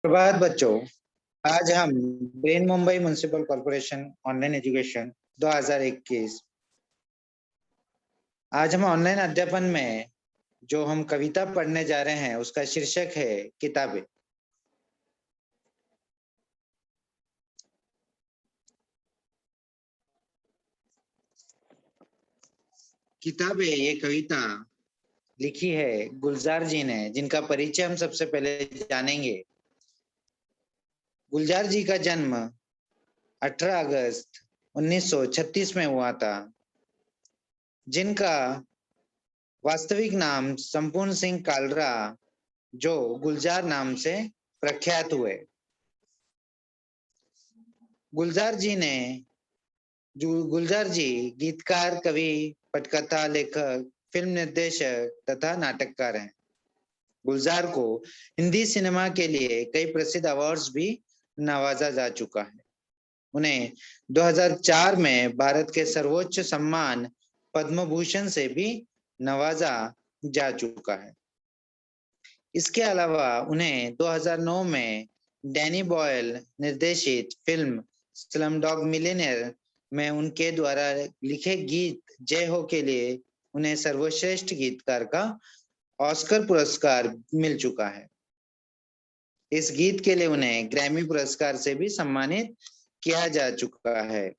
प्रभात बच्चों, आज हम brain Mumbai municipal corporation online education 2021। आज हम ऑनलाइन अध्यापन में जो हम कविता पढ़ने जा रहे हैं उसका शीर्षक है किताबें। किताबें ये कविता लिखी है गुलजार जी ने, जिनका परिचय हम सबसे पहले जानेंगे। गुलजार जी का जन्म 18 अगस्त 1936 में हुआ था, जिनका वास्तविक नाम संपूर्ण सिंह कालरा, जो गुलजार नाम से प्रख्यात हुए। गुलजार जी गीतकार, कवि, पटकथा लेखक, फिल्म निर्देशक तथा नाटककार हैं। गुलजार को हिंदी सिनेमा के लिए कई प्रसिद्ध अवार्ड्स भी नवाजा जा चुका है। उन्हें 2004 में भारत के सर्वोच्च सम्मान पद्म भूषण से भी नवाजा जा चुका है। इसके अलावा उन्हें 2009 में डैनी बॉयल निर्देशित फिल्म स्लमडॉग मिलियनेयर में उनके द्वारा लिखे गीत जय हो के लिए उन्हें सर्वश्रेष्ठ गीतकार का ऑस्कर पुरस्कार मिल चुका है। इस गीत के लिए उन्हें ग्रैमी पुरस्कार से भी सम्मानित किया जा चुका है।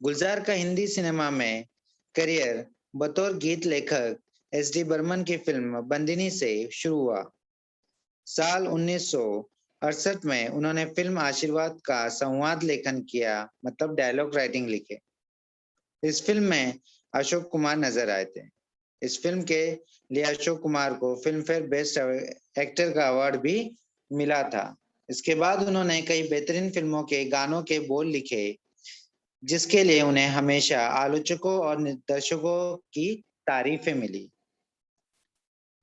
गुलजार का हिंदी सिनेमा में करियर बतौर गीत लेखक एस.डी. बर्मन की फिल्म बंदिनी से शुरू हुआ। साल 1968 में उन्होंने फिल्म आशीर्वाद का संवाद लेखन किया, मतलब डायलॉग राइटिंग लिखे। इस फिल्म में अशोक कुमार नजर आए थे। इस फिल्म के लिए अशोक कुमार को फिल्म फेयर बेस्ट एक्टर का अवार्ड भी मिला था। इसके बाद उन्होंने कई बेहतरीन फिल्मों के गानों के बोल लिखे, जिसके लिए उन्हें हमेशा आलोचकों और दर्शकों की तारीफें मिली।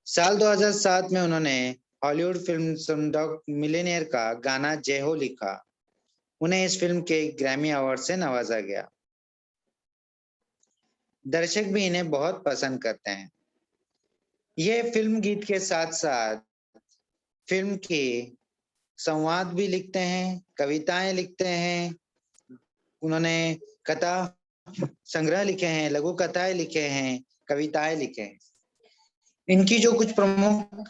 साल 2007 में उन्होंने हॉलीवुड फिल्म स्लमडॉग मिलियनेयर का गाना जय हो लिखा। उन्हें इस फिल्म के ग्रैमी अवार्ड से नवाजा गया। दर्शक भी इन्हें बहुत पसंद करते हैं। ये फिल्म गीत के साथ साथ फिल्म के संवाद भी लिखते हैं, कविताएं लिखते हैं। उन्होंने कथा संग्रह लिखे हैं, लघु कथाएं लिखे हैं, कविताएं लिखे हैं। इनकी जो कुछ प्रमुख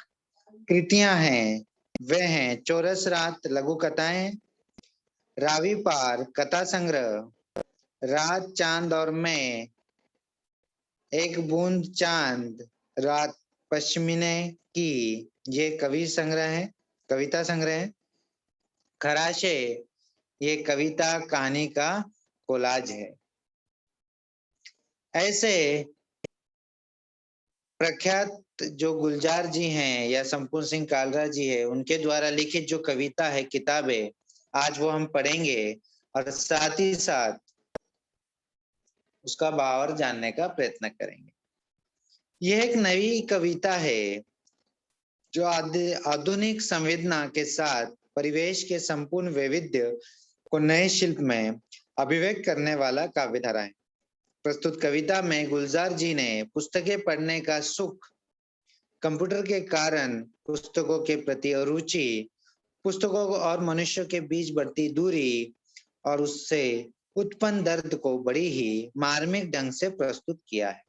कृतियां हैं वे हैं चौरस रात लघु कथाएं, रावी पार कथा संग्रह, रात चांद और मैं, एक बूंद चांद, रात पश्चिमिने की, ये कवि संग्रह है, कविता संग्रह है। खराशे ये कविता कहानी का कोलाज है। ऐसे प्रख्यात जो गुलजार जी हैं या संपूर्ण सिंह कालरा जी है, उनके द्वारा लिखित जो कविता है किताबें, आज वो हम पढ़ेंगे और साथ ही साथ उसका भावार्थ जानने का प्रयत्न करेंगे। यह एक नई कविता है जो आधुनिक संवेदना के साथ परिवेश के संपूर्ण वैविध्य को नए शिल्प में अभिव्यक्त करने वाला काव्यधारा है। प्रस्तुत कविता में गुलजार जी ने पुस्तकें पढ़ने का सुख, कंप्यूटर के कारण पुस्तकों के प्रति अरुचि, पुस्तकों और मनुष्यों के बीच बढ़ती दूरी और उससे उत्पन्न दर्द को बड़ी ही मार्मिक ढंग से प्रस्तुत किया है।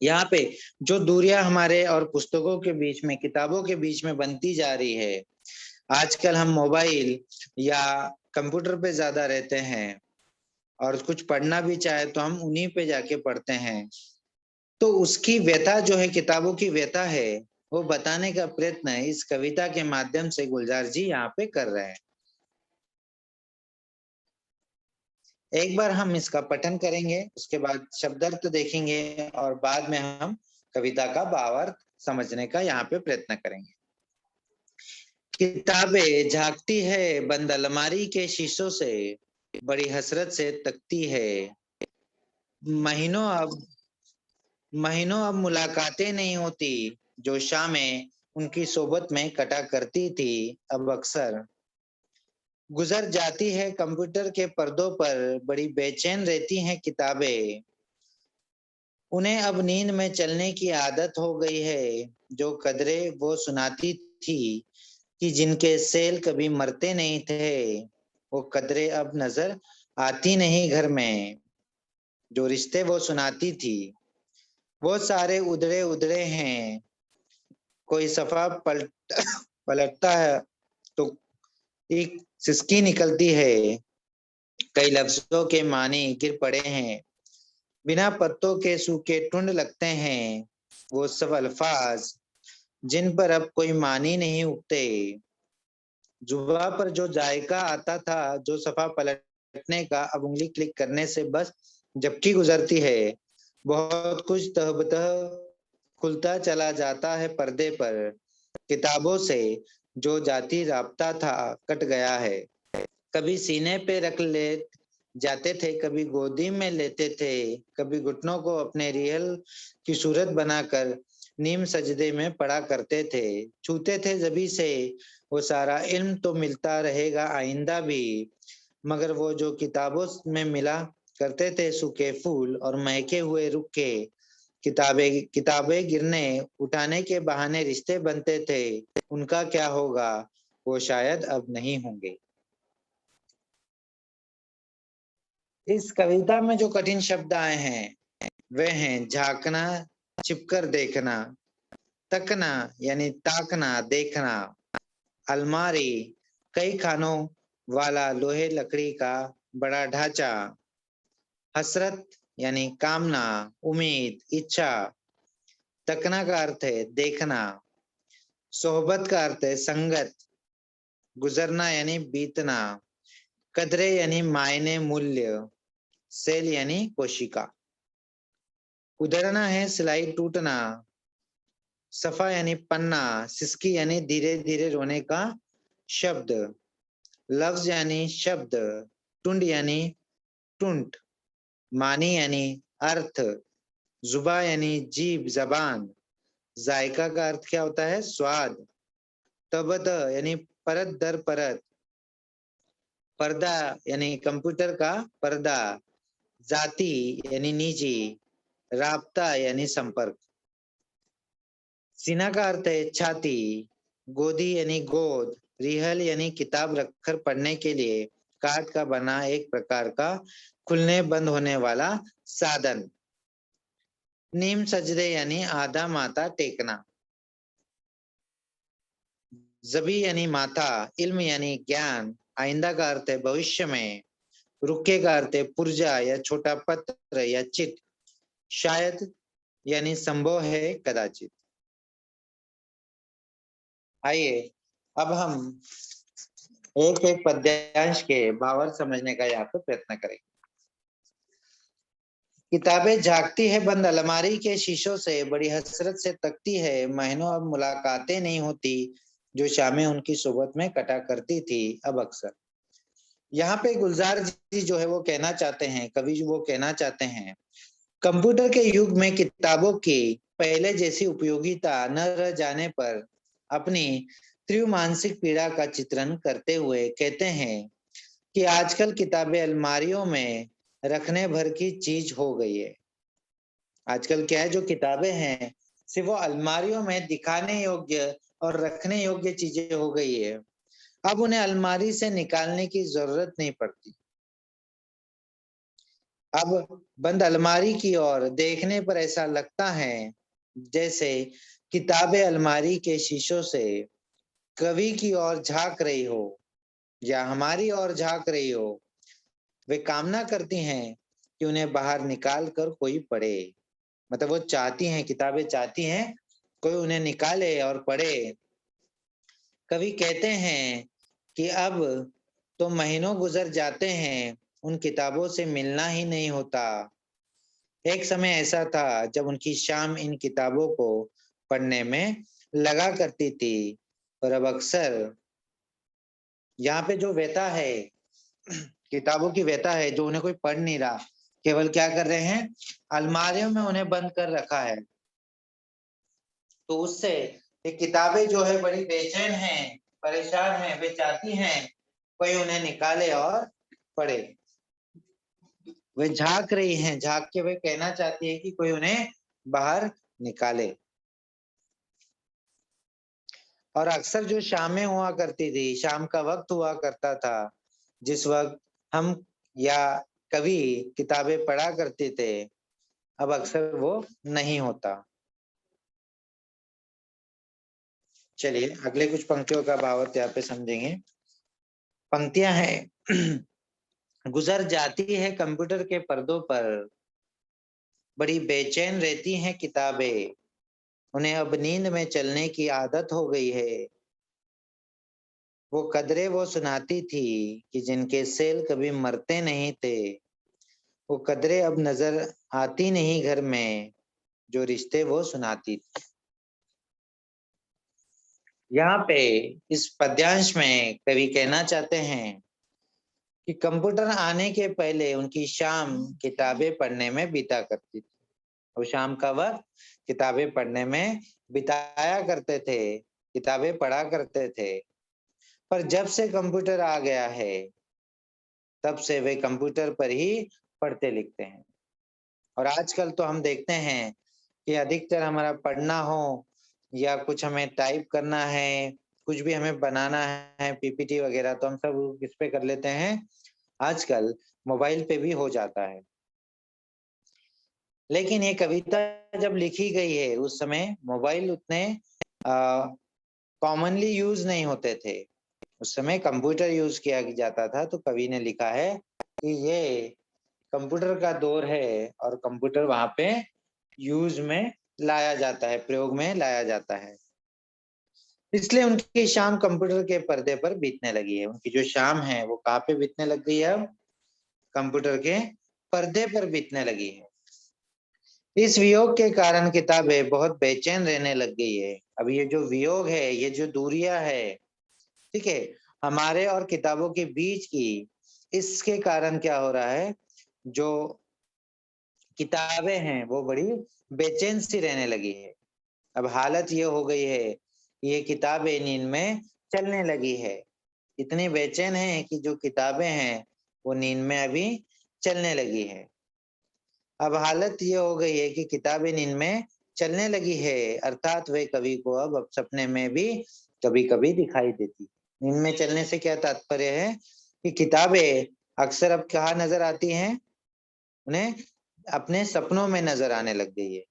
यहाँ पे जो दूरियां हमारे और पुस्तकों के बीच में, किताबों के बीच में बनती जा रही है, आजकल हम मोबाइल या कंप्यूटर पे ज्यादा रहते हैं और कुछ पढ़ना भी चाहे तो हम उन्हीं पे जाके पढ़ते हैं। तो उसकी व्यथा जो है, किताबों की व्यथा है, वो बताने का प्रयत्न इस कविता के माध्यम से गुलजार जी यहाँ पे कर रहे हैं। एक बार हम इसका पठन करेंगे, उसके बाद शब्दार्थ देखेंगे और बाद में हम कविता का भावार्थ समझने का यहाँ पे प्रयत्न करेंगे। किताबें झांकती है बंद अलमारी के शीशों से, बड़ी हसरत से तकती है। महीनों अब मुलाकातें नहीं होती, जो शामें उनकी सोबत में कटा करती थी अब अक्सर गुजर जाती है। कंप्यूटर के पर्दों पर बड़ी बेचैन रहती हैं किताबें, उन्हें अब नींद में चलने की आदत हो गई है। जो कदरें वो सुनाती थी, कि जिनके सेल कभी मरते नहीं थे, वो कदरें अब नजर आती नहीं घर में। जो रिश्ते वो सुनाती थी, वो सारे उधड़े उधड़े हैं। कोई सफा पलटता है तो एक सिसकी निकलती है। कई लफ्जों के मानी गिर पड़े हैं, बिना पत्तों के सूखे टुंड लगते हैं। वो सब अल्फाज जिन पर अब कोई मानी नहीं उगते। जुबा पर जो जायका आता था, जो सफा पलटने का, अब उंगली क्लिक करने से बस झपकी गुजरती है। बहुत कुछ तहबतह खुलता चला जाता है पर्दे पर। किताबों से जो जाती राब्ता था कट गया है। कभी सीने पे रख ले जाते थे, कभी गोदी में लेते थे, कभी घुटनों को अपने रियल की सूरत बनाकर नीम सजदे में पड़ा करते थे। छूते थे जबी से वो सारा इल्म तो मिलता रहेगा आइंदा भी। मगर वो जो किताबों में मिला करते थे सूखे फूल और महके हुए रुख के, किताबें किताबें गिरने उठाने के बहाने रिश्ते बनते थे, उनका क्या होगा? वो शायद अब नहीं होंगे। इस कविता में जो कठिन शब्द आए हैं वे हैं झांकना, छिपकर देखना, तकना यानी ताकना देखना, अलमारी कई खानों वाला लोहे लकड़ी का बड़ा ढांचा, हसरत यानी कामना, उम्मीद, इच्छा। तकना का अर्थ है देखना, सोहबत का अर्थ है संगत, गुजरना यानी बीतना, कदरे यानी मायने मूल्य, सेल यानी कोशिका। उधरना है सिलाई टूटना, सफा यानी पन्ना, सिसकी यानी धीरे धीरे रोने का शब्द, लफ्ज यानी शब्द, टुंड यानी टुंट, मानी यानी अर्थ, जुबा यानी जीभ जबान, जायका का अर्थ क्या होता है? स्वाद, तबद यानी परत दर परत, पर्दा यानी कंप्यूटर का पर्दा, जाति यानी निजी, राबता यानी संपर्क। सीना का अर्थ है छाती, गोदी यानी गोद, रिहल यानी किताब रखकर पढ़ने के लिए काठ का बना एक प्रकार का खुलने बंद होने वाला साधन। नीम सजदे यानी आधा माथा टेकना, जबी यानी माथा, इल्म यानी ज्ञान, आइंदा का अर्थ है भविष्य में, रुके का अर्थ है पुर्जा या छोटा पत्र या चिट, शायद यानी संभव है कदाचित। आइए अब हम एक एक पद्यांश के भावार्थ समझने का यहाँ पे प्रयत्न करेंगे। किताबें झांकती है बंद अलमारी के शीशों से, बड़ी हसरत से तकती है, महीनों अब मुलाकातें नहीं होती, जो शामें उनकी सोबत में कटा करती थी अब अक्सर। यहाँ पे गुलजार जी जो है वो कहना चाहते हैं, कवि वो कहना चाहते हैं, कंप्यूटर के युग में किताबों की पहले जैसी उपयोगिता न रह जाने पर अपनी तीव्र मानसिक पीड़ा का चित्रण करते हुए कहते हैं कि आजकल किताबें अलमारियों में रखने भर की चीज हो गई है। आजकल क्या है, जो किताबें हैं सिर्फ वो अलमारियों में दिखाने योग्य और रखने योग्य चीजें हो गई है। अब उन्हें अलमारी से निकालने की जरूरत नहीं पड़ती। अब बंद अलमारी की ओर देखने पर ऐसा लगता है जैसे किताबें अलमारी के शीशों से कवि की ओर झांक रही हो या हमारी ओर झांक रही हो। वे कामना करती हैं कि उन्हें बाहर निकाल कर कोई पढ़े। मतलब वो चाहती हैं, किताबें चाहती हैं कोई उन्हें निकाले और पढ़े। कवि कहते हैं कि अब तो महीनों गुजर जाते हैं, उन किताबों से मिलना ही नहीं होता। एक समय ऐसा था जब उनकी शाम इन किताबों को पढ़ने में लगा करती थी, पर अब अक्सर यहाँ पे जो व्यथा है, किताबों की व्यथा है, जो उन्हें कोई पढ़ नहीं रहा, केवल क्या कर रहे हैं, अलमारियों में उन्हें बंद कर रखा है। तो उससे ये किताबें जो है बड़ी बेचैन हैं, परेशान हैं, वे चाहती हैं कोई उन्हें निकाले और पढ़े। वे झांक रही हैं, झांक के वे कहना चाहती है कि कोई उन्हें बाहर निकाले। और अक्सर जो शामें हुआ करती थी, शाम का वक्त हुआ करता था, जिस वक्त हम या कवि किताबें पढ़ा करते थे, अब अक्सर वो नहीं होता। चलिए अगले कुछ पंक्तियों का भावार्थ यहाँ पे समझेंगे। पंक्तियां हैं गुजर जाती है कंप्यूटर के पर्दों पर, बड़ी बेचैन रहती हैं किताबें, उन्हें अब नींद में चलने की आदत हो गई है। वो कदरें वो सुनाती थी कि जिनके सेल कभी मरते नहीं थे, वो कदरें अब नजर आती नहीं घर में, जो रिश्ते वो सुनाती थी। यहाँ पे इस पद्यांश में कवि कहना चाहते हैं कि कंप्यूटर आने के पहले उनकी शाम किताबें पढ़ने में बीता करती थी। वो शाम का वक्त किताबें पढ़ने में बिताया करते थे, किताबें पढ़ा करते थे। पर जब से कंप्यूटर आ गया है, तब से वे कंप्यूटर पर ही पढ़ते लिखते हैं। और आजकल तो हम देखते हैं कि अधिकतर हमारा पढ़ना हो या कुछ हमें टाइप करना है, कुछ भी हमें बनाना है, पीपीटी वगैरह, तो हम सब किस पे कर लेते हैं, आजकल मोबाइल पे भी हो जाता है। लेकिन ये कविता जब लिखी गई है, उस समय मोबाइल उतने कॉमनली यूज नहीं होते थे। उस समय कंप्यूटर यूज किया जाता था। तो कवि ने लिखा है कि ये कंप्यूटर का दौर है और कंप्यूटर वहां पे यूज में लाया जाता है, प्रयोग में लाया जाता है। इसलिए उनकी शाम कंप्यूटर के पर्दे पर बीतने लगी है। उनकी जो शाम है वो कहाँ पे बीतने लग गई है, अब कंप्यूटर के पर्दे पर बीतने लगी है। इस वियोग के कारण किताबें बहुत बेचैन रहने लग गई है। अब ये जो वियोग है, ये जो दूरियां है, ठीक है, हमारे और किताबों के बीच की, इसके कारण क्या हो रहा है, जो किताबें हैं वो बड़ी बेचैन सी रहने लगी है। अब हालत ये हो गई है, ये किताबें नींद में चलने लगी है। इतनी बेचैन है कि जो किताबें हैं वो नींद में अभी चलने लगी है। अब हालत ये हो गई है कि किताबें नींद में चलने लगी है, अर्थात वे कवि को अब सपने में भी कभी कभी दिखाई देती। नींद में चलने से क्या तात्पर्य है कि किताबें अक्सर अब कहाँ नजर आती हैं, उन्हें अपने सपनों में नजर आने लग गई है।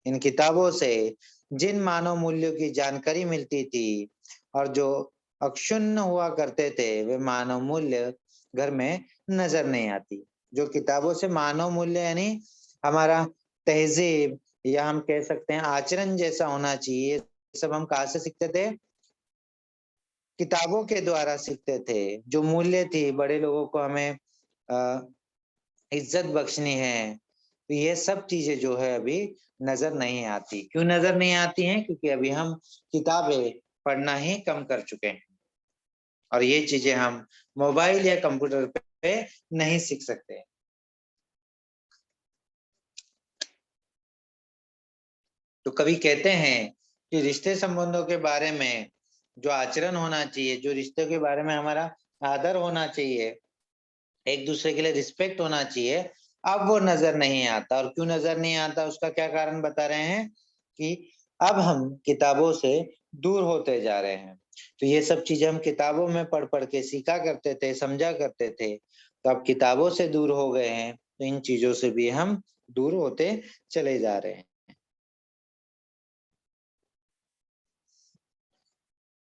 इन किताबों से जिन मानव मूल्यों की जानकारी मिलती थी और जो अक्षुण्ण हुआ करते थे, वे मानव मूल्य घर में नजर नहीं आती। जो किताबों से मानव मूल्य यानी हमारा तहजीब या हम कह सकते हैं आचरण जैसा होना चाहिए, सब हम कहाँ से सीखते थे, किताबों के द्वारा सीखते थे। जो मूल्य थी, बड़े लोगों को हमें इज्जत बख्शनी है, तो ये सब चीजें जो है अभी नजर नहीं आती। क्यों नजर नहीं आती हैं? क्योंकि अभी हम किताबें पढ़ना ही कम कर चुके हैं और ये चीजें हम मोबाइल या कंप्यूटर पे नहीं सीख सकते। तो कवि कहते हैं कि रिश्ते संबंधों के बारे में जो आचरण होना चाहिए, जो रिश्ते के बारे में हमारा आदर होना चाहिए, एक दूसरे के लिए रिस्पेक्ट होना चाहिए, अब वो नजर नहीं आता। और क्यों नजर नहीं आता, उसका क्या कारण बता रहे हैं कि अब हम किताबों से दूर होते जा रहे हैं। तो ये सब चीजें हम किताबों में पढ़ पढ़ के सीखा करते थे, समझा करते थे, तो अब किताबों से दूर हो गए हैं, तो इन चीजों से भी हम दूर होते चले जा रहे हैं।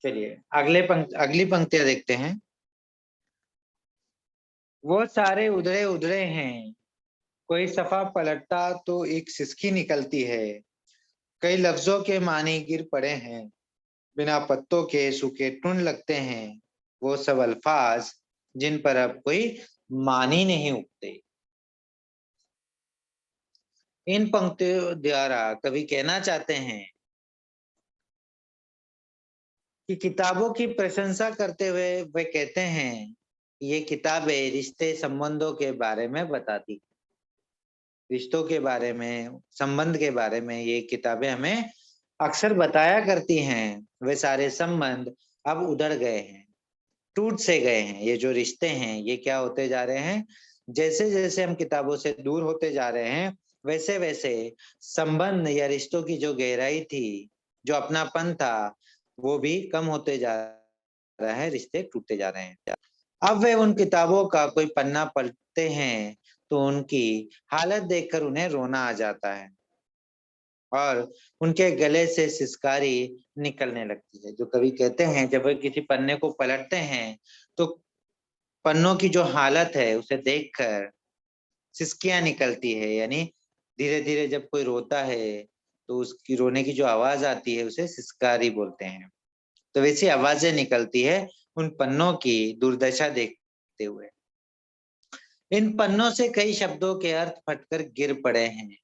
चलिए अगली पंक्तियां देखते हैं। वो सारे उधड़े उधड़े हैं, कोई सफा पलटता तो एक सिसकी निकलती है, कई लफ्जों के मानी गिर पड़े हैं, बिना पत्तों के सूखे टुन लगते हैं, वो सब अल्फाज जिन पर अब कोई मानी नहीं उगते। इन पंक्तियों द्वारा कवि कहना चाहते हैं कि किताबों की प्रशंसा करते हुए वे कहते हैं ये किताबें रिश्ते संबंधों के बारे में बताती, रिश्तों के बारे में, संबंध के बारे में ये किताबें हमें अक्सर बताया करती हैं। वे सारे संबंध अब उधड़ गए हैं, टूट से गए हैं। ये जो रिश्ते हैं ये क्या होते जा रहे हैं, जैसे जैसे हम किताबों से दूर होते जा रहे हैं, वैसे वैसे संबंध या रिश्तों की जो गहराई थी, जो अपनापन था, वो भी कम होते जा रहा है, रिश्ते टूटते जा रहे हैं। अब वे उन किताबों का कोई पन्ना पलटते हैं तो उनकी हालत देखकर उन्हें रोना आ जाता है और उनके गले से सिसकारी निकलने लगती है। जो कवि कहते हैं जब वे किसी पन्ने को पलटते हैं तो पन्नों की जो हालत है उसे देखकर सिसकियां निकलती है, यानी धीरे धीरे जब कोई रोता है तो उसकी रोने की जो आवाज आती है उसे सिसकारी बोलते हैं। तो वैसी आवाजें निकलती है उन पन्नों की दुर्दशा देखते हुए। इन पन्नों से कई शब्दों के अर्थ फटकर गिर पड़े हैं।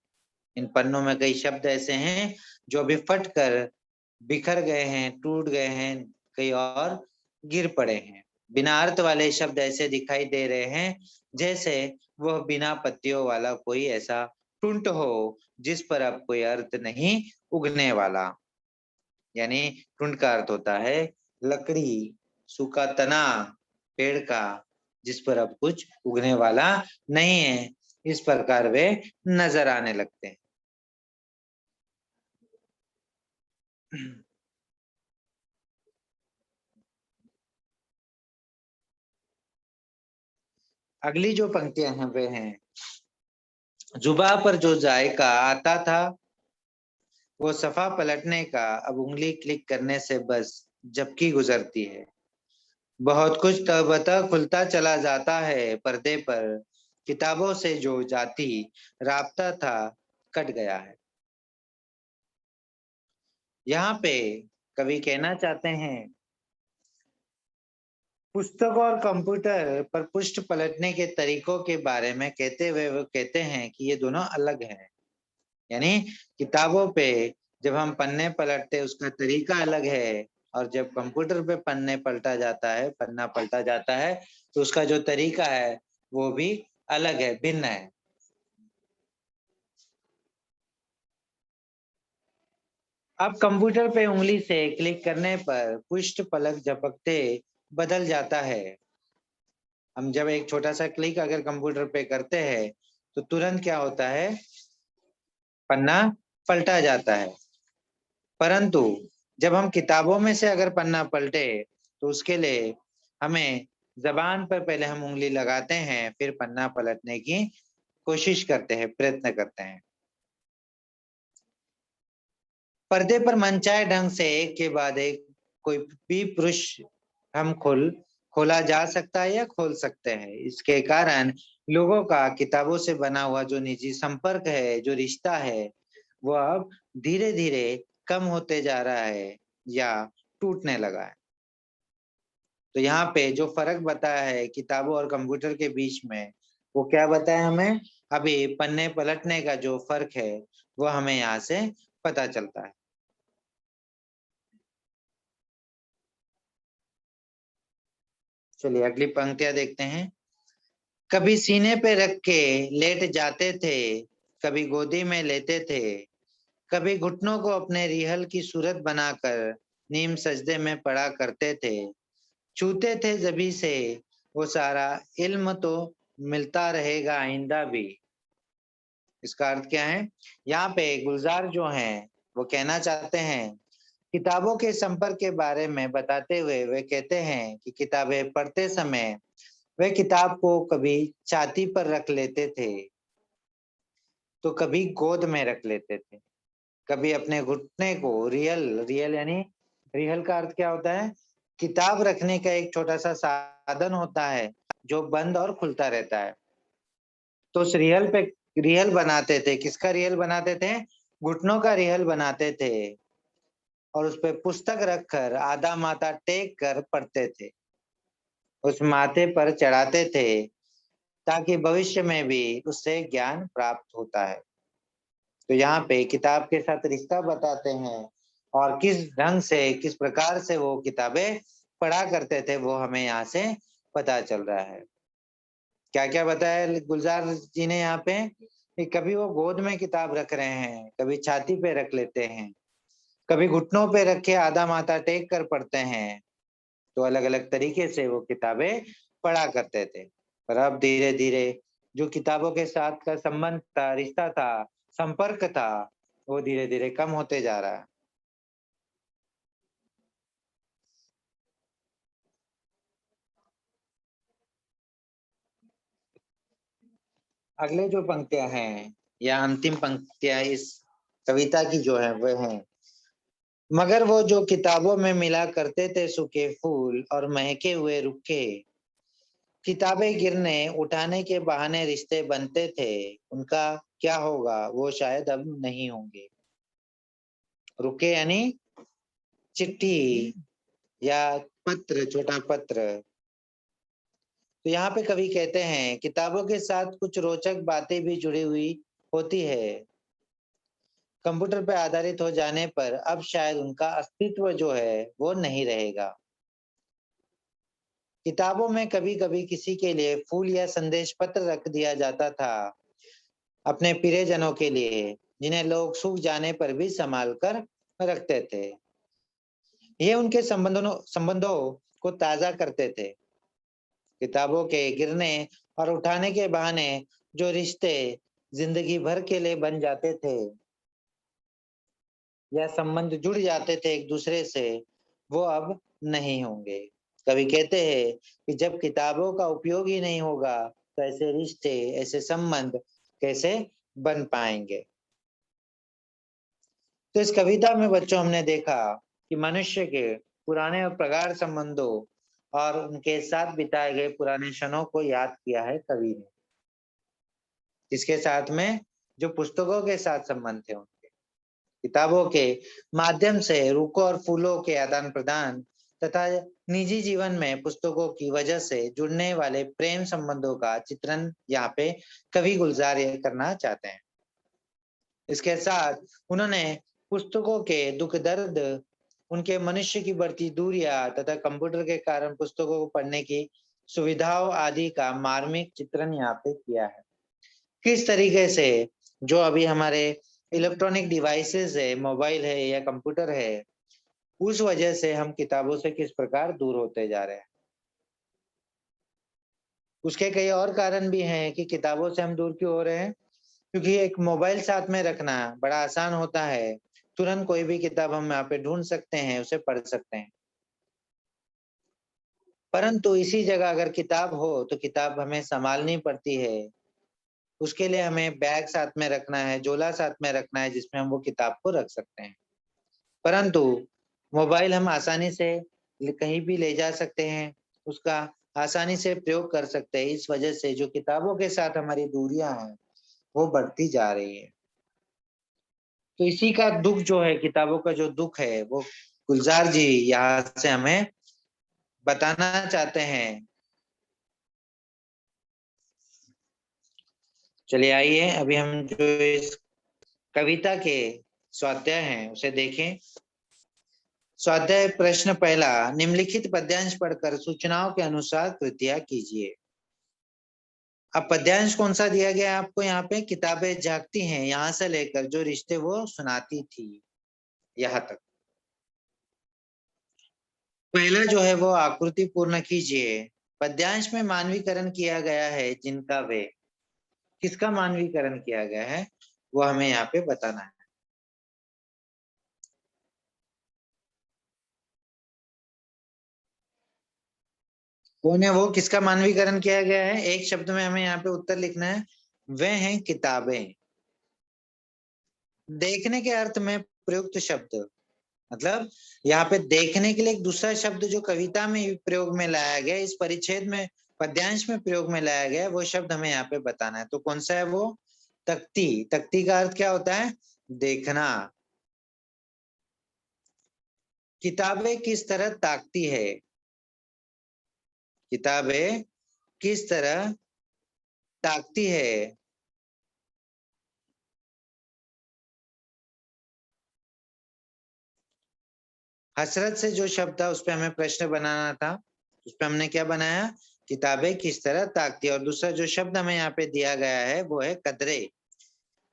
इन पन्नों में कई शब्द ऐसे हैं जो अभी फटकर बिखर गए हैं, टूट गए हैं, कई और गिर पड़े हैं। बिना अर्थ वाले शब्द ऐसे दिखाई दे रहे हैं जैसे वह बिना पत्तियों वाला कोई ऐसा टुंट हो जिस पर अब कोई अर्थ नहीं उगने वाला। यानी टुंट का अर्थ होता है लकड़ी, सूखा तना पेड़ का, जिस पर अब कुछ उगने वाला नहीं है। इस प्रकार वे नजर आने लगते हैं। अगली जो पंक्तियां हैं वे हैं, जुबा पर जो जायका आता था वो सफा पलटने का अब उंगली क्लिक करने से बस झपकी गुजरती है। बहुत कुछ तबतः खुलता चला जाता है पर्दे पर, किताबों से जो जाती राबता था कट गया है। यहाँ पे कवि कहना चाहते हैं पुस्तक और कंप्यूटर पर पृष्ठ पलटने के तरीकों के बारे में कहते हुए वो कहते हैं कि ये दोनों अलग हैं। यानी किताबों पे जब हम पन्ने पलटते उसका तरीका अलग है और जब कंप्यूटर पे पन्ना पलटा जाता है तो उसका जो तरीका है वो भी अलग है, भिन्न है। अब कंप्यूटर पे उंगली से क्लिक करने पर पृष्ठ पलक झपकते बदल जाता है। हम जब एक छोटा सा क्लिक अगर कंप्यूटर पे करते हैं तो तुरंत क्या होता है, पन्ना पलटा जाता है। परंतु जब हम किताबों में से अगर पन्ना पलटे तो उसके लिए हमें जबान पर पहले हम उंगली लगाते हैं, फिर पन्ना पलटने की कोशिश करते हैं, प्रयत्न करते हैं। पर्दे पर मनचाहे ढंग से एक के बाद एक कोई भी पुरुष हम खोला जा सकता है या खोल सकते हैं। इसके कारण लोगों का किताबों से बना हुआ जो निजी संपर्क है, जो रिश्ता है, वो अब धीरे धीरे कम होते जा रहा है या टूटने लगा है। तो यहाँ पे जो फर्क बताया है किताबों और कंप्यूटर के बीच में, वो क्या बताया हमें, अभी पन्ने पलटने का जो फर्क है वो हमें यहाँ से पता चलता है। चलिए अगली पंक्तियां देखते हैं। कभी सीने पे रख के लेट जाते थे, कभी गोदी में लेते थे, कभी घुटनों को अपने रिहल की सूरत बनाकर नीम सजदे में पड़ा करते थे, छूते थे जबी से वो सारा इल्म तो मिलता रहेगा आइंदा भी। इसका अर्थ क्या है, यहाँ पे गुलजार जो हैं वो कहना चाहते हैं किताबों के संपर्क के बारे में बताते हुए वे कहते हैं कि किताबें पढ़ते समय वे किताब को कभी छाती पर रख लेते थे तो कभी गोद में रख लेते थे, कभी अपने घुटने को रियल रियल यानी रियल का अर्थ क्या होता है, किताब रखने का एक छोटा सा साधन होता है जो बंद और खुलता रहता है। तो उस रियल पे रियल बनाते थे, किसका रियल बनाते थे, घुटनों का रियल बनाते थे और उस पे पुस्तक रखकर आधा माथा टेक कर पढ़ते थे, उस माथे पर चढ़ाते थे ताकि भविष्य में भी उससे ज्ञान प्राप्त होता है। तो यहाँ पे किताब के साथ रिश्ता बताते हैं और किस ढंग से, किस प्रकार से वो किताबें पढ़ा करते थे वो हमें यहाँ से पता चल रहा है। क्या-क्या बताया गुलजार जी ने यहाँ पे कि कभी वो गोद में किताब रख रहे हैं, कभी छाती पे रख लेते हैं, कभी घुटनों पे रख के आधा माथा टेक कर पढ़ते हैं। तो अलग-अलग तरीके से वो किताबें पढ़ा करते थे। पर अब धीरे-धीरे जो किताबों के साथ का संबंध था, रिश्ता था, संपर्क था, वो धीरे-धीरे कम होते जा रहा है। अगले जो पंक्तियां हैं या अंतिम पंक्तियां इस कविता की जो है वह है, मगर वो जो किताबों में मिला करते थे सूखे फूल और महके हुए रुखे, किताबें गिरने उठाने के बहाने रिश्ते बनते थे, उनका क्या होगा वो शायद अब नहीं होंगे। रुके यानी चिट्ठी या पत्र, छोटा पत्र। तो यहाँ पे कवि कहते हैं किताबों के साथ कुछ रोचक बातें भी जुड़ी हुई होती है। कंप्यूटर पर आधारित हो जाने पर अब शायद उनका अस्तित्व जो है वो नहीं रहेगा। किताबों में कभी-कभी किसी के लिए फूल या संदेश पत्र रख दिया जाता था, अपने प्रियजनों के लिए, जिन्हें लोग सूख जाने पर भी संभाल कर रखते थे। ये उनके संबंधों को ताजा करते थे। किताबों के गिरने और उठाने के बहाने जो रिश्ते जिंदगी भर के लिए बन जाते थे या संबंध जुड़ जाते थे एक दूसरे से, वो अब नहीं होंगे। कवि कहते हैं कि जब किताबों का उपयोग ही नहीं होगा तो ऐसे रिश्ते, ऐसे संबंध कैसे बन पाएंगे। तो इस कविता में बच्चों हमने देखा कि मनुष्य के पुराने और प्रगाढ़ संबंधों और उनके साथ बिताए गए पुराने क्षणों को याद किया है कवि ने। इसके साथ में जो पुस्तकों के साथ संबंध थे उनके, किताबों के माध्यम से रुखों और फूलों के आदान प्रदान तथा निजी जीवन में पुस्तकों की वजह से जुड़ने वाले प्रेम संबंधों का चित्रण यहाँ पे कवि गुलजार ये करना चाहते हैं। इसके साथ उन्होंने पुस्तकों के दुख दर्द, उनके मनुष्य की बढ़ती दूरियां तथा कंप्यूटर के कारण पुस्तकों को पढ़ने की सुविधाओं आदि का मार्मिक चित्रण यहाँ पे किया है। किस तरीके से जो अभी हमारे इलेक्ट्रॉनिक डिवाइसेस है, मोबाइल है या कंप्यूटर है, उस वजह से हम किताबों से किस प्रकार दूर होते जा रहे हैं। उसके कई और कारण भी हैं कि किताबों से हम दूर क्यों हो रहे हैं। क्योंकि एक मोबाइल साथ में रखना बड़ा आसान होता है, तुरंत कोई भी किताब हम यहाँ पे ढूंढ सकते हैं, उसे पढ़ सकते हैं। परंतु इसी जगह अगर किताब हो तो किताब हमें संभालनी पड़ती है। उसके लिए हमें बैग साथ में रखना है, झोला साथ में रखना है जिसमें हम वो किताब को रख सकते हैं। परंतु मोबाइल हम आसानी से कहीं भी ले जा सकते हैं, उसका आसानी से प्रयोग कर सकते हैं। इस वजह से जो किताबों के साथ हमारी दूरियां हैं वो बढ़ती जा रही है। तो इसी का दुख जो है, किताबों का जो दुख है, वो गुलजार जी यहाँ से हमें बताना चाहते हैं। चलिए आइए अभी हम जो इस कविता के स्वाध्याय हैं उसे देखें। स्वाध्याय प्रश्न पहला, निम्नलिखित पद्यांश पढ़कर सूचनाओं के अनुसार कृतियां कीजिए। अब पद्यांश कौन सा दिया गया है आपको यहाँ पे, किताबें जागती हैं, यहाँ से लेकर जो रिश्ते वो सुनाती थी यहाँ तक। पहला जो है वो आकृति पूर्ण कीजिए। पद्यांश में मानवीकरण किया गया है जिनका वे, किसका मानवीकरण किया गया है वो हमें यहाँ पे बताना है। कौन है वो, किसका मानवीकरण किया गया है? एक शब्द में हमें यहाँ पे उत्तर लिखना है, वे हैं किताबें। देखने के अर्थ में प्रयुक्त शब्द, मतलब यहाँ पे देखने के लिए एक दूसरा शब्द जो कविता में प्रयोग में लाया गया, इस परिच्छेद में पद्यांश में प्रयोग में लाया गया, वो शब्द हमें यहाँ पे बताना है। तो कौन सा है वो? तख्ती। तख्ती का अर्थ क्या होता है? देखना। किताबें किस तरह ताकती है, किताबें किस तरह ताकती है। हसरत से जो शब्द था उस पे हमें प्रश्न बनाना था, उस पे हमने क्या बनाया, किताबें किस तरह ताकती है। और दूसरा जो शब्द हमें यहाँ पे दिया गया है वो है कदरे।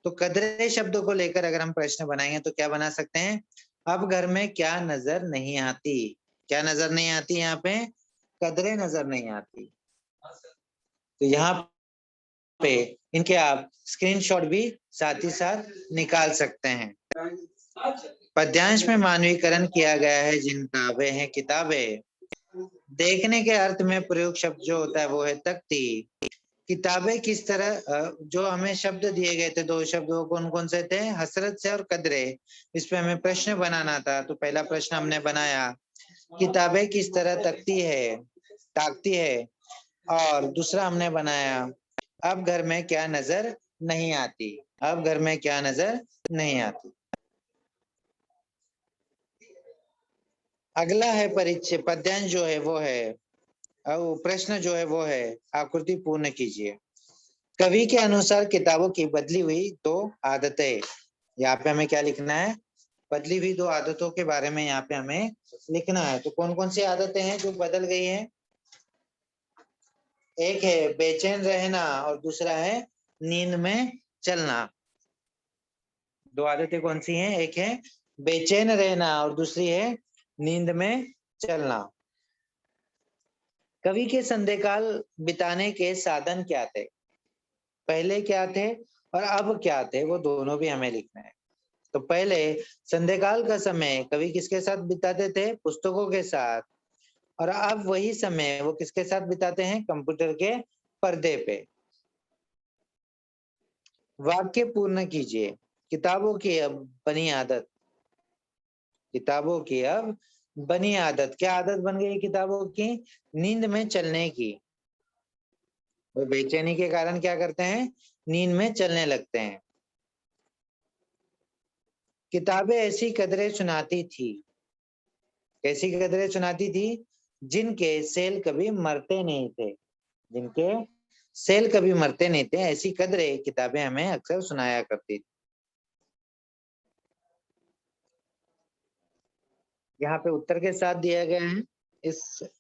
तो कदरे शब्द को लेकर अगर हम प्रश्न बनाएंगे तो क्या बना सकते हैं, अब घर में क्या नजर नहीं आती, क्या नजर नहीं आती, यहाँ पे कदरे नजर नहीं आती। तो यहाँ पे इनके आप स्क्रीनशॉट भी साथ ही साथ निकाल सकते हैं। पद्यांश में मानवीकरण किया गया है जिनका, वे हैं किताबें। देखने के अर्थ में प्रयोग शब्द जो होता है वो है तख्ती। किताबें किस तरह जो हमें शब्द दिए गए थे, दो शब्द, वो कौन कौन से थे? हसरत से और कदरे। इस पे हमें प्रश्न बनाना था, तो पहला प्रश्न हमने बनाया, किताबें किस तरह ताकती है। और दूसरा हमने बनाया, अब घर में क्या नजर नहीं आती, अब घर में क्या नजर नहीं आती। अगला है परिचय, पद्यांश जो है वो है, प्रश्न जो है वो है, आकृति पूर्ण कीजिए। कवि के अनुसार किताबों की बदली हुई दो आदतें। यहाँ पे हमें क्या लिखना है? बदली हुई दो आदतों के बारे में यहाँ पे हमें लिखना है। तो कौन कौन सी आदतें हैं जो बदल गई हैं? एक है बेचैन रहना और दूसरा है नींद में चलना। दो आदतें कौन सी हैं? एक है बेचैन रहना और दूसरी है नींद में चलना। कवि के संध्याकाल बिताने के साधन क्या थे? पहले क्या थे और अब क्या थे, वो दोनों भी हमें लिखना है। तो पहले संध्याकाल का समय कवि किसके साथ बिताते थे? पुस्तकों के साथ। और अब वही समय वो किसके साथ बिताते हैं? कंप्यूटर के पर्दे पे। वाक्य पूर्ण कीजिए। किताबों की अब बनी आदत, किताबों की अब बनी आदत, क्या आदत बन गई किताबों की? नींद में चलने की। वो बेचैनी के कारण क्या करते हैं? नींद में चलने लगते हैं। किताबें ऐसी कदरें सुनाती थी, कैसी कदरें सुनाती थी? जिनके सेल कभी मरते नहीं थे, जिनके सेल कभी मरते नहीं थे, ऐसी कदरें किताबें हमें अक्सर सुनाया करती थी। यहाँ पे उत्तर के साथ दिया गया है, इस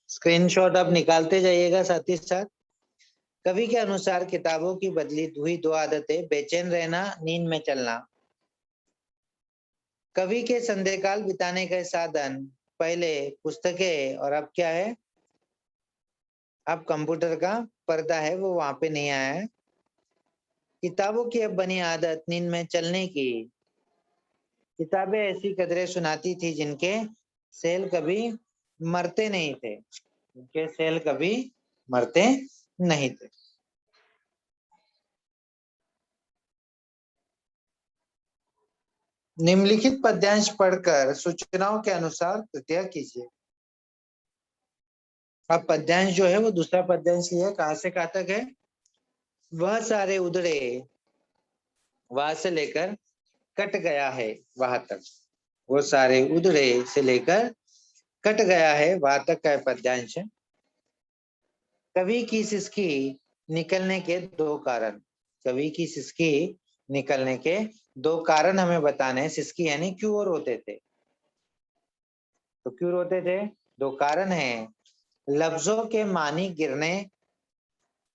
स्क्रीनशॉट आप निकालते जाइएगा साथ ही साथ। कवि के अनुसार किताबों की बदली हुई दो आदतें, बेचैन रहना, नींद में चलना। कवि के संध्याकाल बिताने का साधन, पहले पुस्तकें और अब क्या है? अब कंप्यूटर का पर्दा है, वो वहां पे नहीं आया है। किताबों की अब बनी आदत नींद में चलने की। किताबें ऐसी कदरें सुनाती थी जिनके सेल कभी मरते नहीं थे, जिनके सेल कभी मरते नहीं थे। निम्नलिखित पद्यांश पढ़कर सूचनाओं के अनुसार तृतीया कीजिए। अब पद्यांश जो है वो दूसरा पद्यांश लिया, कहां से कहां तक है? वह सारे उधड़े वहां से लेकर कट गया है वहां तक। वो सारे उधड़े से लेकर कट गया है वहां तक का पद्यांश है। कवि की सिसकी निकलने के दो कारण, कवि की सिसकी निकलने के दो कारण हमें बताने हैं। सिसकी यानी क्यों रोते थे, तो क्यों रोते थे? दो कारण हैं, लफ्जों के मानी गिरने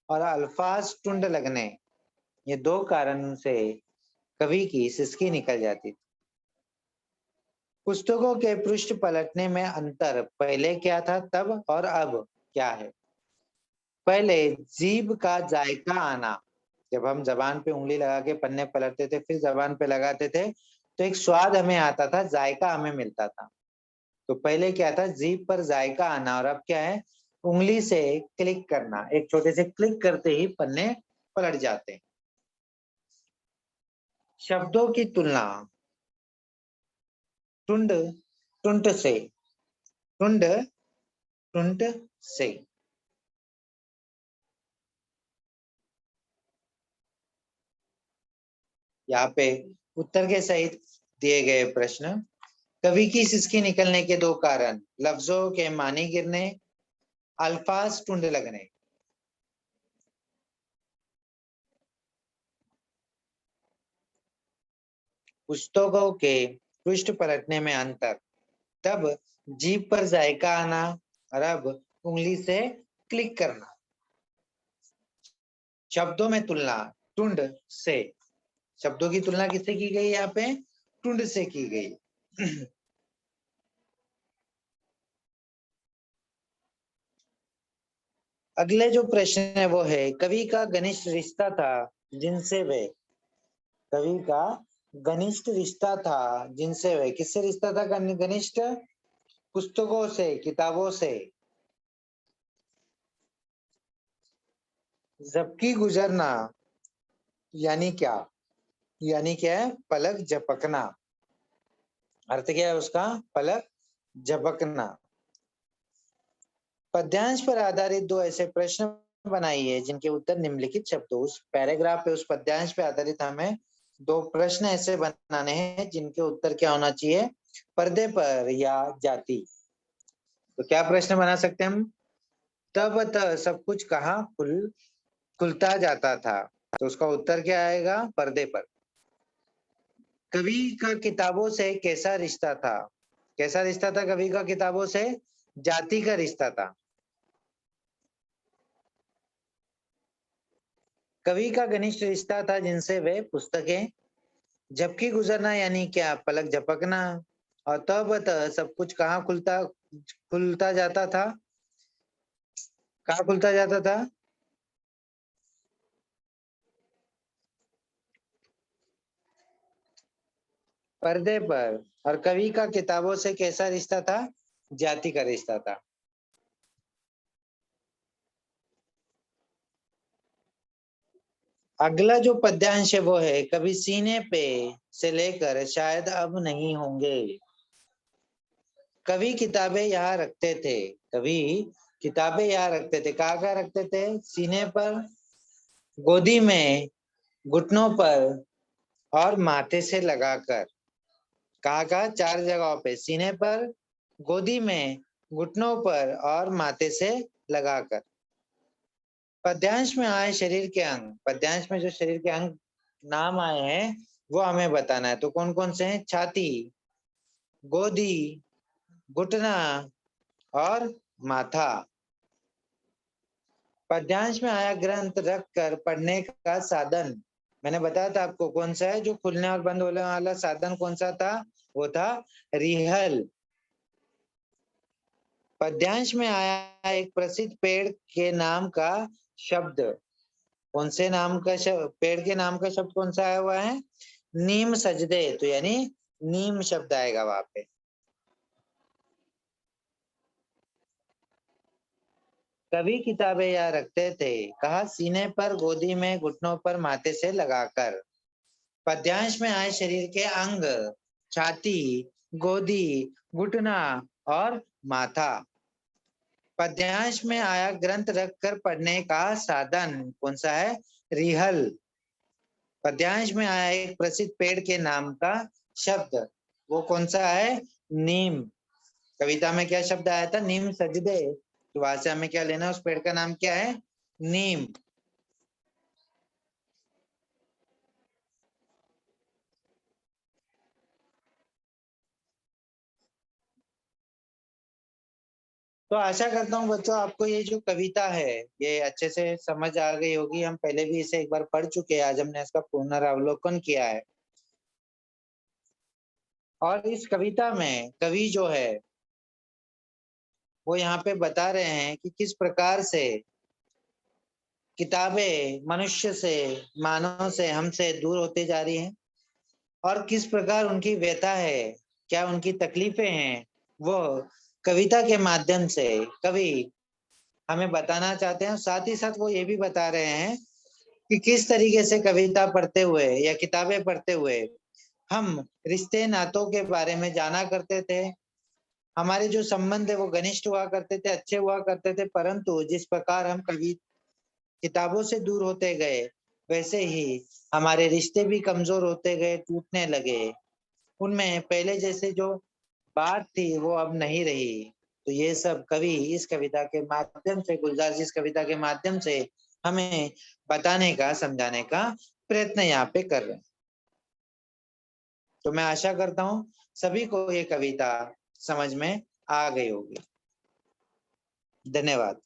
और अल्फाज टुंड लगने। ये दो कारण से कवि की सिसकी निकल जाती थी। पुस्तकों के पृष्ठ पलटने में अंतर, पहले क्या था तब और अब क्या है? पहले जीभ का जायका आना, जब हम जबान पे उंगली लगा के पन्ने पलटते थे फिर जबान पे लगाते थे, तो एक स्वाद हमें आता था, जायका हमें मिलता था। तो पहले क्या था? जीभ पर जायका आना। और अब क्या है? उंगली से क्लिक करना, एक छोटे से क्लिक करते ही पन्ने पलट जाते हैं। शब्दों की तुलना, टुंड टुंट से, टुंड टुंट से। यहाँ पे उत्तर के सहित दिए गए प्रश्न। कवि की सिसकी निकलने के दो कारण, लफ्जों के मानी गिरने, अल्फाज टुंड लगने। पुस्तकों के पृष्ठ पलटने में अंतर, तब जीभ पर जायका आना और अब उंगली से क्लिक करना। शब्दों में तुलना, टुंड से। शब्दों की तुलना किससे की गई? यहाँ पे टुंड से की गई। अगले जो प्रश्न है वो है, कवि का घनिष्ठ रिश्ता था जिनसे वे, कवि का घनिष्ठ रिश्ता था जिनसे वे, किससे रिश्ता था घनिष्ठ? पुस्तकों से, किताबों से। जबकि गुजरना यानी क्या? यानी क्या है? पलक झपकना। अर्थ क्या है उसका? पलक झपकना। पद्यांश पर आधारित दो ऐसे प्रश्न बनाइए जिनके उत्तर निम्नलिखित शब्दों, उस पैराग्राफ पे, उस पद्यांश पे आधारित हमें दो प्रश्न ऐसे बनाने हैं जिनके उत्तर क्या होना चाहिए? पर्दे पर या जाति। तो क्या प्रश्न बना सकते हैं हम? तब सब कुछ कहाँ खुलता जाता था। तो उसका उत्तर क्या आएगा? पर्दे पर। कवि का किताबों से कैसा रिश्ता था? कैसा रिश्ता था कवि का किताबों से? जाति का रिश्ता था। कवि का घनिष्ठ रिश्ता था जिनसे वे पुस्तकें। झपकी गुजरना यानी क्या? पलक झपकना। और तब सब कुछ कहाँ खुलता खुलता जाता था? कहाँ खुलता जाता था? पर्दे पर। और कवि का किताबों से कैसा रिश्ता था? जाति का रिश्ता था। अगला जो पद्यांश है वो है, कभी सीने पे से लेकर शायद अब नहीं होंगे। कवि किताबें यहाँ रखते थे। कवि किताबें यहाँ रखते थे। कहाँ कहाँ रखते थे? सीने पर, गोदी में, घुटनों पर और माथे से लगाकर। कहाँ कहाँ? चार जगहों पे। सीने पर, गोदी में, घुटनों पर और माथे से लगाकर। पद्यांश में आए शरीर के अंग, पद्यांश में जो शरीर के अंग नाम आए हैं वो हमें बताना है। तो कौन कौन से हैं? छाती, गोदी, घुटना और माथा। पद्यांश में आया ग्रंथ रख कर पढ़ने का साधन, मैंने बताया था आपको कौन सा है? जो खुलने और बंद होने वाला साधन कौन सा था? वो था रिहल। पद्यांश में आया एक प्रसिद्ध पेड़ के नाम का शब्द, कौन से नाम का पेड़ के नाम का शब्द कौन सा आया हुआ है? नीम सजदे। तो यानी नीम शब्द आएगा वहां पे। कभी किताबें यहाँ रखते थे, कहा सीने पर, गोदी में, घुटनों पर, माथे से लगाकर। पद्यांश में आए शरीर के अंग, छाती, गोदी, घुटना और माथा। पद्यांश में आया ग्रंथ रखकर पढ़ने का साधन कौन सा है? रिहल। पद्यांश में आया एक प्रसिद्ध पेड़ के नाम का शब्द, वो कौन सा है? नीम। कविता में क्या शब्द आया था? नीम सजदे। तो वहां से हमें क्या लेना है? उस पेड़ का नाम क्या है? नीम। तो आशा करता हूँ बच्चों आपको ये जो कविता है ये अच्छे से समझ आ गई होगी। हम पहले भी इसे एक बार पढ़ चुके हैं, आज हमने इसका पुनरावलोकन किया है। और इस कविता में कवि जो है वो यहाँ पे बता रहे हैं कि किस प्रकार से किताबें मनुष्य से, मानव से, हमसे दूर होते जा रही हैं और किस प्रकार उनकी व्यथा है, क्या उनकी तकलीफें हैं, वो कविता के माध्यम से कवि हमें बताना चाहते हैं। साथ ही साथ वो ये भी बता रहे हैं कि किस तरीके से कविता पढ़ते हुए या किताबें पढ़ते हुए हम रिश्ते नातों के बारे में जाना करते थे। हमारे जो संबंध है वो घनिष्ठ हुआ करते थे, अच्छे हुआ करते थे, परंतु जिस प्रकार हम कवि किताबों से दूर होते गए वैसे ही हमारे रिश्ते भी कमजोर होते गए, टूटने लगे। उनमें पहले जैसे जो बात थी वो अब नहीं रही। तो ये सब कवि इस कविता के माध्यम से, गुलजार जी इस कविता के माध्यम से हमें बताने का, समझाने का प्रयत्न यहाँ पे कर रहे हैं। तो मैं आशा करता हूँ सभी को ये कविता समझ में आ गई होगी। धन्यवाद।